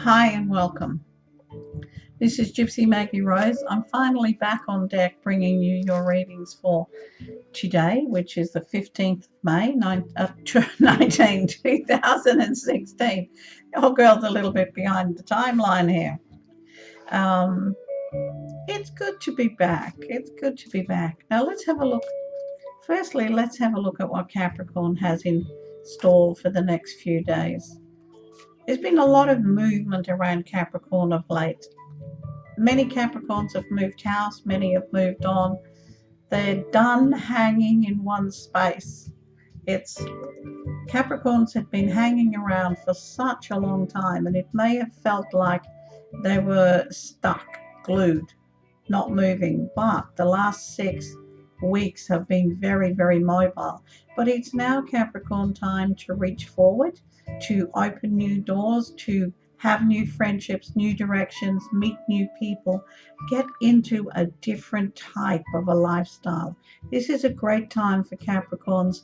Hi and welcome. This is Gypsy Maggie Rose. I'm finally back on deck bringing you your readings for today, which is the 15th of May, 2016. Oh, girl's a little bit behind the timeline here. Um, it's good to be back. It's good to be back. Now let's have a look. Firstly, let's have a look at what Capricorn has in store for the next few days. There's been a lot of movement around Capricorn of late. Many Capricorns have moved house, many have moved on. They're done hanging in one space. It's Capricorns have been hanging around for such a long time, and it may have felt like they were stuck, glued, not moving. But the last 6 weeks have been very, very mobile. But it's now Capricorn time to reach forward, to open new doors, to have new friendships, new directions, meet new people, get into a different type of a lifestyle. This is a great time for Capricorns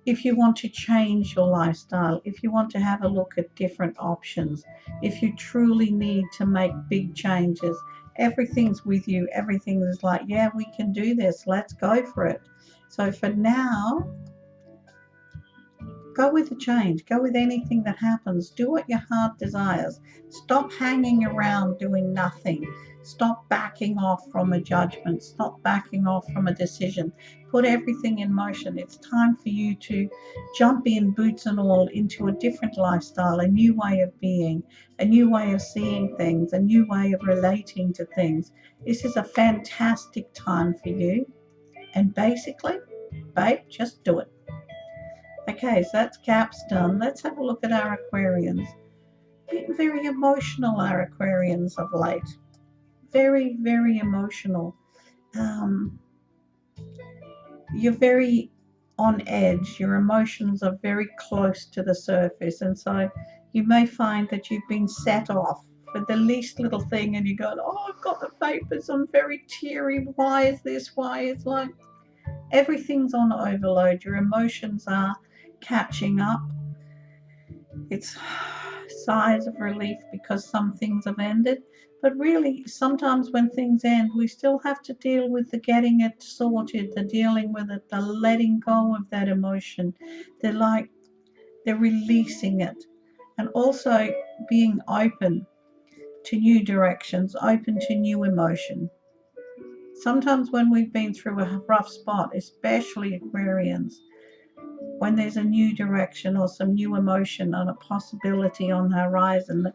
if you want to change your lifestyle, if you want to have a look at different options, if you truly need to make big changes. Everything's with you. Everything is like, yeah, we can do this. Let's go for it. So for now, go with the change. Go with anything that happens. Do what your heart desires. Stop hanging around doing nothing. Stop backing off from a judgment. Stop backing off from a decision. Put everything in motion. It's time for you to jump in, boots and all, into a different lifestyle, a new way of being, a new way of seeing things, a new way of relating to things. This is a fantastic time for you. And basically, babe, just do it. Okay, so that's Caps done. Let's have a look at our Aquarians. Been very emotional, our Aquarians of late. Very, very emotional. You're very on edge. Your emotions are very close to the surface, and so you may find that you've been set off for the least little thing, and you go, "Oh, I've got the vapors. I'm very teary. Why is this? Why is like everything's on overload? Your emotions are catching up." It's sighs of relief because some things have ended, but really sometimes when things end we still have to deal with the getting it sorted, the dealing with it, the letting go of that emotion. They're releasing it, and also being open to new directions, open to new emotion. Sometimes when we've been through a rough spot, especially Aquarians, when there's a new direction or some new emotion and a possibility on the horizon, they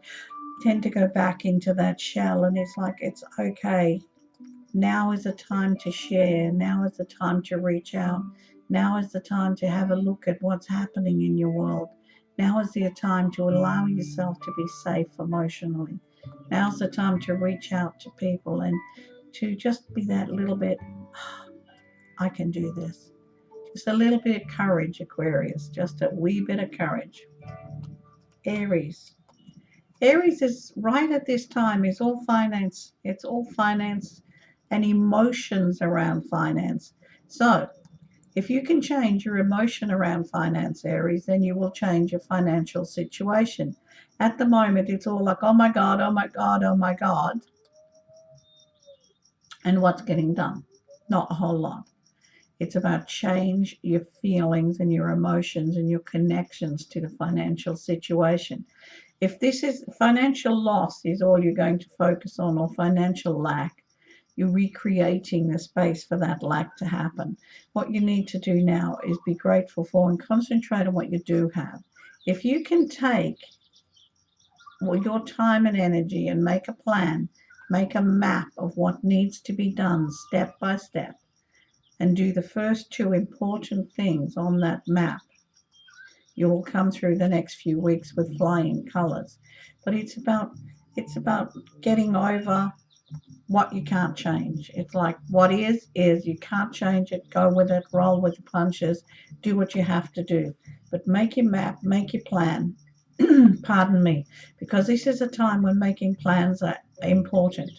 tend to go back into that shell, and it's like, it's okay. Now is the time to share. Now is the time to reach out. Now is the time to have a look at what's happening in your world. Now is the time to allow yourself to be safe emotionally. Now's the time to reach out to people and to just be that little bit, I can do this. Just a little bit of courage, Aquarius. Just a wee bit of courage. Aries. Aries is right at this time is all finance. It's all finance and emotions around finance. So if you can change your emotion around finance, Aries, then you will change your financial situation. At the moment, it's all like, oh my God, oh my God, oh my God. And what's getting done? Not a whole lot. It's about change your feelings and your emotions and your connections to the financial situation. If this is financial loss is all you're going to focus on, or financial lack, you're recreating the space for that lack to happen. What you need to do now is be grateful for and concentrate on what you do have. If you can take your time and energy and make a plan, make a map of what needs to be done step by step, and do the first 2 important things on that map, you will come through the next few weeks with flying colors. But it's about getting over what you can't change. It's like, what is, you can't change it. Go with it, roll with the punches, do what you have to do. But make your map, make your plan. Pardon me, because this is a time when making plans are important.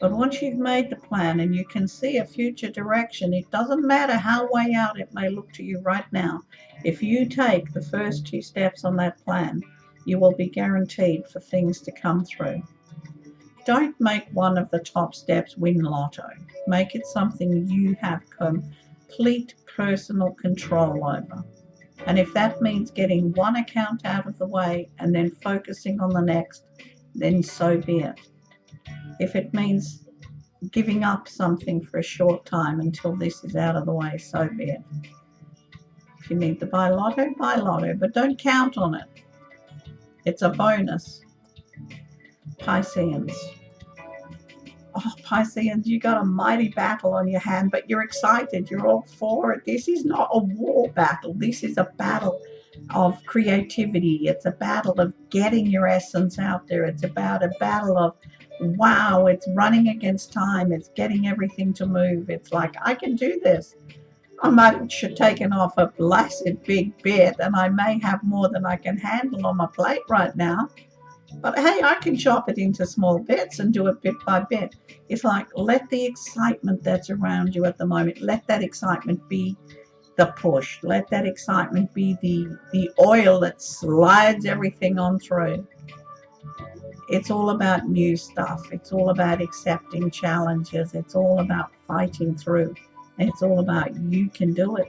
But once you've made the plan and you can see a future direction, it doesn't matter how way out it may look to you right now. If you take the first 2 steps on that plan, You will be guaranteed for things to come through. Don't make one of the top steps win lotto. Make it something you have complete personal control over. And if that means getting one account out of the way and then focusing on the next, then so be it. If it means giving up something for a short time until this is out of the way, so be it. If you need to buy lotto, but don't count on it. It's a bonus. Pisceans. Oh, Pisceans, you got a mighty battle on your hand, but you're excited. You're all for it. This is not a war battle. This is a battle of creativity. It's a battle of getting your essence out there. It's about a battle of, wow, it's running against time. It's getting everything to move. It's like, I can do this. I might have taken off a blasted big bit, and I may have more than I can handle on my plate right now. But hey, I can chop it into small bits and do it bit by bit. It's like, let the excitement that's around you at the moment, let that excitement be the push. Let that excitement be the oil that slides everything on through. It's all about new stuff. It's all about accepting challenges. It's all about fighting through. It's all about you can do it.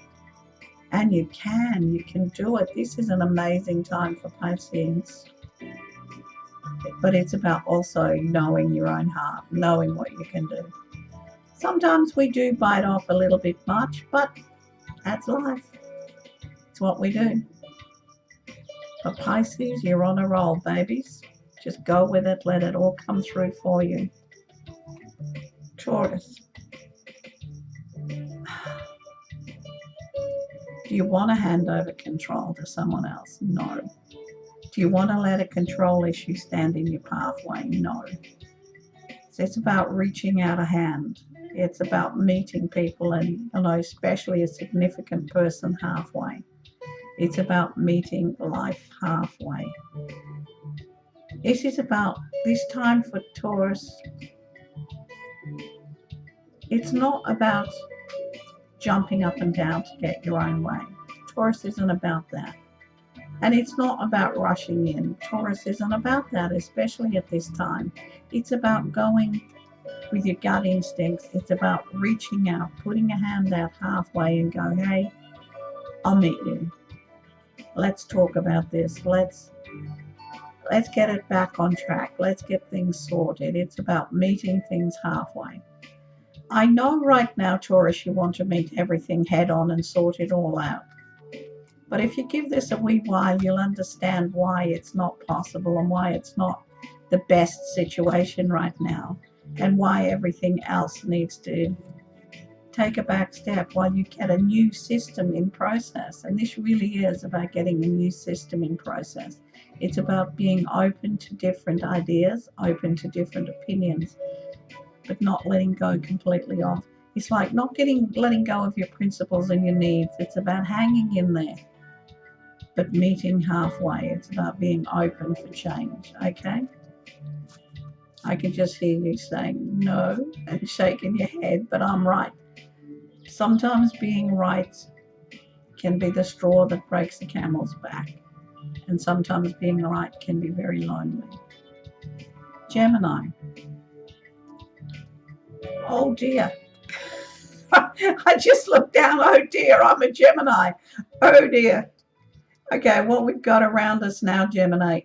And you can do it. This is an amazing time for Pisces. But it's about also knowing your own heart, knowing what you can do. Sometimes we do bite off a little bit much, but that's life. It's what we do. For Pisces, you're on a roll, babies. Just go with it. Let it all come through for you. Taurus. Do you want to hand over control to someone else? No. Do you want to let a control issue stand in your pathway? No. So it's about reaching out a hand. It's about meeting people and, especially a significant person halfway. It's about meeting life halfway. This is about this time for Taurus. It's not about jumping up and down to get your own way. Taurus isn't about that. And it's not about rushing in. Taurus isn't about that, especially at this time. It's about going with your gut instincts. It's about reaching out, putting a hand out halfway and go, hey, I'll meet you. Let's talk about this. Let's get it back on track. Let's get things sorted. It's about meeting things halfway. I know right now, Taurus, you want to meet everything head on and sort it all out. But if you give this a wee while, you'll understand why it's not possible and why it's not the best situation right now and why everything else needs to take a back step while you get a new system in process. And this really is about getting a new system in process. It's about being open to different ideas, open to different opinions, but not letting go completely off. It's like not letting go of your principles and your needs. It's about hanging in there, but meeting halfway. It's about being open for change, okay? I can just hear you saying no and shaking your head, but I'm right. Sometimes being right can be the straw that breaks the camel's back, and sometimes being right can be very lonely. Gemini. Oh dear. I just looked down. Oh dear, I'm a Gemini. Oh dear. Okay, what we've got around us now, Gemini.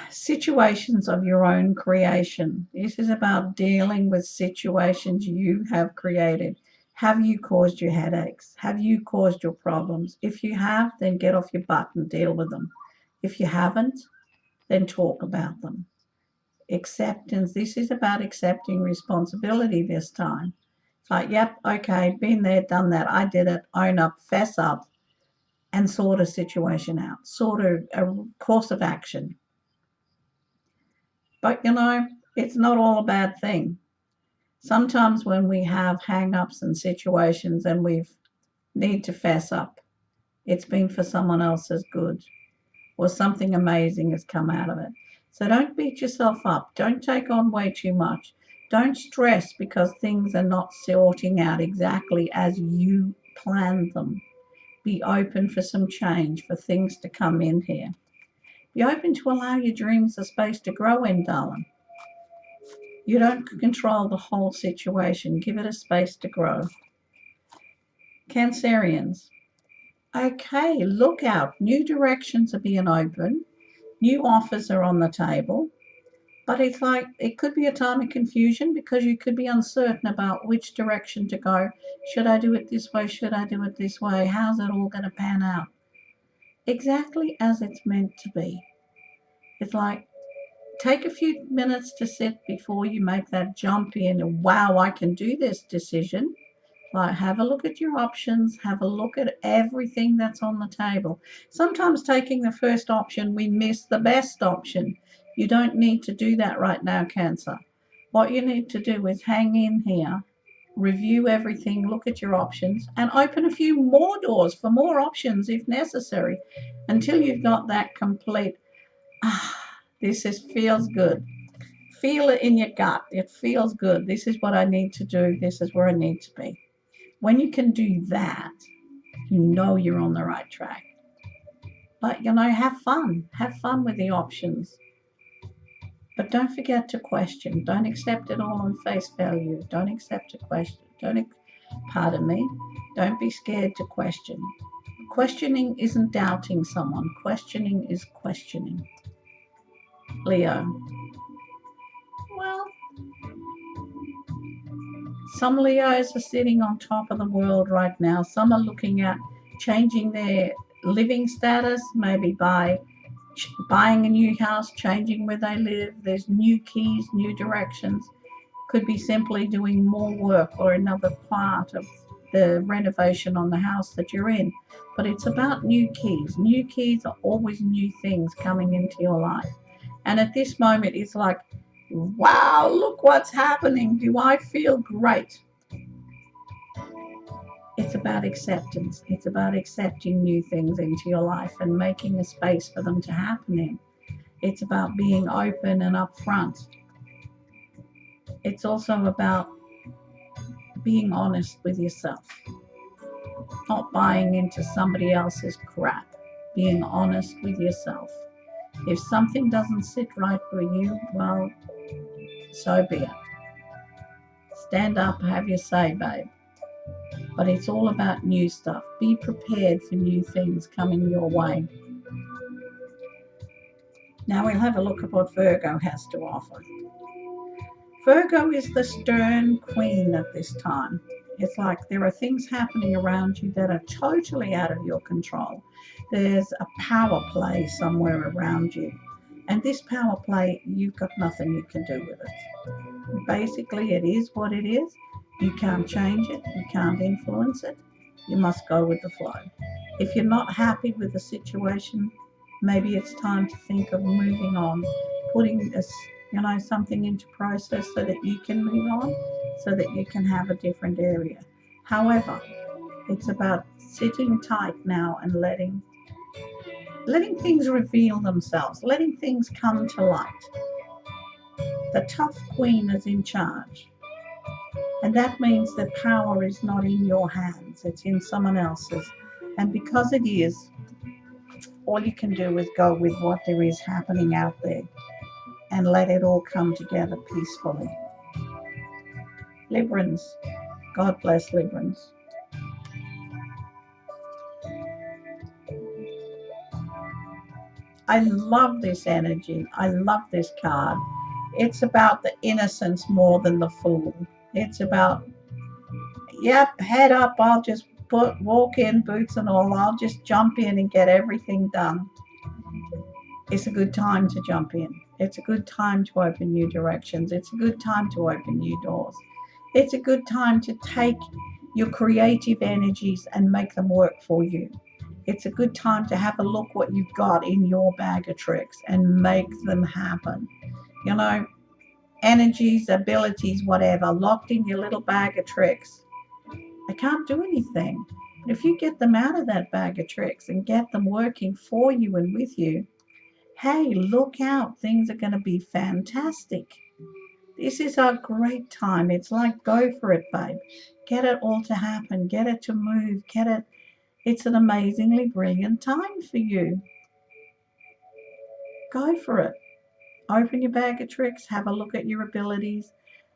Situations of your own creation. This is about dealing with situations you have created. Have you caused your headaches? Have you caused your problems? If you have, then get off your butt and deal with them. If you haven't, then talk about them. Acceptance. This is about accepting responsibility this time. It's like, yep, okay, been there, done that. I did it. Own up, fess up, and sort a situation out. Sort a course of action. But, it's not all a bad thing. Sometimes when we have hang-ups and situations and we need to fess up, it's been for someone else's good or something amazing has come out of it. So don't beat yourself up. Don't take on way too much. Don't stress because things are not sorting out exactly as you planned them, be open for some change, for things to come in here. Be open to allow your dreams a space to grow in, darling. You don't control the whole situation. Give it a space to grow. Cancerians. Okay, look out. New directions are being opened. New offers are on the table. But it's like it could be a time of confusion because you could be uncertain about which direction to go. Should I do it this way? Should I do it this way? How's it all going to pan out? Exactly as it's meant to be. It's like take a few minutes to sit before you make that jump in and wow, I can do this decision. Like have a look at your options, have a look at everything that's on the table. Sometimes taking the first option, we miss the best option. You don't need to do that right now, Cancer. What you need to do is hang in here, review everything, look at your options, and open a few more doors for more options if necessary until you've got that complete, feels good. Feel it in your gut. It feels good. This is what I need to do. This is where I need to be. When you can do that, you know you're on the right track. But, have fun. Have fun with the options. But don't forget to question. Don't accept it all on face value. Don't accept a question. Pardon me. Don't be scared to question. Questioning isn't doubting someone. Questioning is questioning. Leo. Well, some Leos are sitting on top of the world right now. Some are looking at changing their living status, maybe by buying a new house, changing where they live. There's new keys, new directions. Could be simply doing more work or another part of the renovation on the house that you're in. But it's about new keys. New keys are always new things coming into your life. And at this moment, it's like, wow, look what's happening. Do I feel great? It's about acceptance. It's about accepting new things into your life and making a space for them to happen in. It's about being open and upfront. It's also about being honest with yourself, not buying into somebody else's crap, being honest with yourself. If something doesn't sit right for you, well, so be it. Stand up, have your say, babe. But it's all about new stuff. Be prepared for new things coming your way. Now we'll have a look at what Virgo has to offer. Virgo is the stern queen at this time. It's like there are things happening around you that are totally out of your control. There's a power play somewhere around you. And this power play, you've got nothing you can do with it. Basically, it is what it is. You can't change it. You can't influence it. You must go with the flow. If you're not happy with the situation, maybe it's time to think of moving on, putting something into process so that you can move on, so that you can have a different area. However, it's about sitting tight now and letting things reveal themselves, letting things come to light. The tough queen is in charge. And that means that power is not in your hands, it's in someone else's. And because it is, all you can do is go with what there is happening out there and let it all come together peacefully. Librans, God bless Librans. I love this energy. I love this card. It's about the innocence more than the fool. It's about, yep, head up, I'll just walk in, boots and all, I'll just jump in and get everything done. It's a good time to jump in. It's a good time to open new directions. It's a good time to open new doors. It's a good time to take your creative energies and make them work for you. It's a good time to have a look what you've got in your bag of tricks and make them happen. Energies, abilities, whatever, locked in your little bag of tricks. I can't do anything. But if you get them out of that bag of tricks and get them working for you and with you, hey, look out, things are going to be fantastic. This is a great time. It's like, go for it, babe. Get it all to happen. Get it to move. Get it. It's an amazingly brilliant time for you. Go for it. Open your bag of tricks, have a look at your abilities,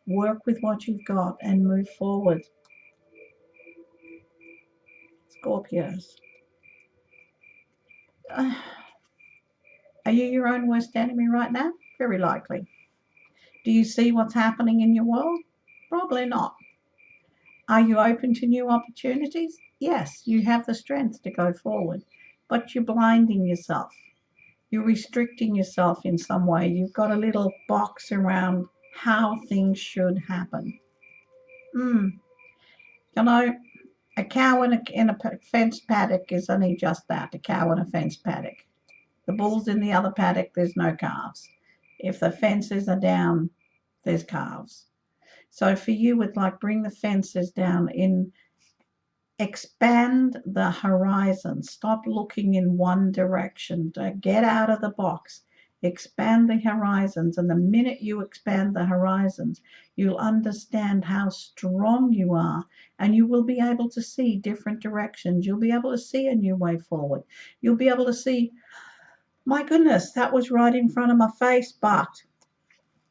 work with what you've got, and move forward. Scorpios. Are you your own worst enemy right now? Very likely. Do you see what's happening in your world? Probably not. Are you open to new opportunities? Yes, you have the strength to go forward, but you're blinding yourself. You're restricting yourself in some way. You've got a little box around how things should happen. You know, a cow in a fence paddock is only just that, a cow in a fence paddock. The bulls in the other paddock, there's no calves. If the fences are down, there's calves. So for you, it's like bring the fences down in, expand the horizon. Stop looking in one direction. Get out of the box. Expand the horizons. And the minute you expand the horizons, you'll understand how strong you are. And you will be able to see different directions. You'll be able to see a new way forward. You'll be able to see, my goodness, that was right in front of my face, but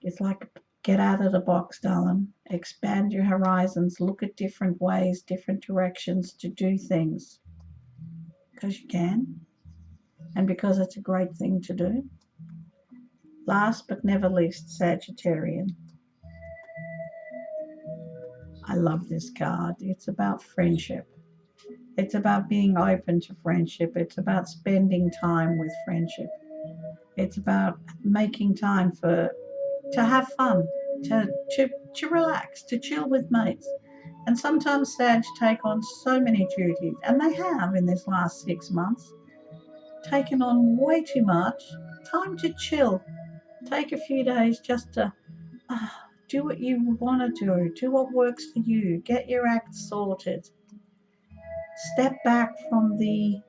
it's like, get out of the box, darling. Expand your horizons. Look at different ways, different directions to do things. Because you can. And because it's a great thing to do. Last but never least, Sagittarian. I love this card. It's about friendship. It's about being open to friendship. It's about spending time with friendship. It's about making time to have fun, to relax, to chill with mates. And sometimes Sag take on so many duties, and they have in this last 6 months, taken on way too much. Time to chill. Take a few days just to do what you want to do what works for you, get your act sorted. Step back from the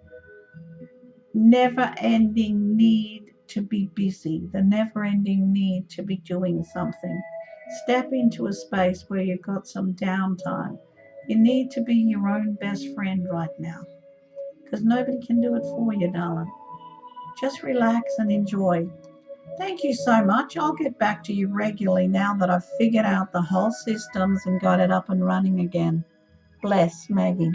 never-ending need to be busy, the never-ending need to be doing something. Step into a space where you've got some downtime. You need to be your own best friend right now because nobody can do it for you, darling. Just relax and enjoy. Thank you so much. I'll get back to you regularly now that I've figured out the whole systems and got it up and running again. Bless, Maggie.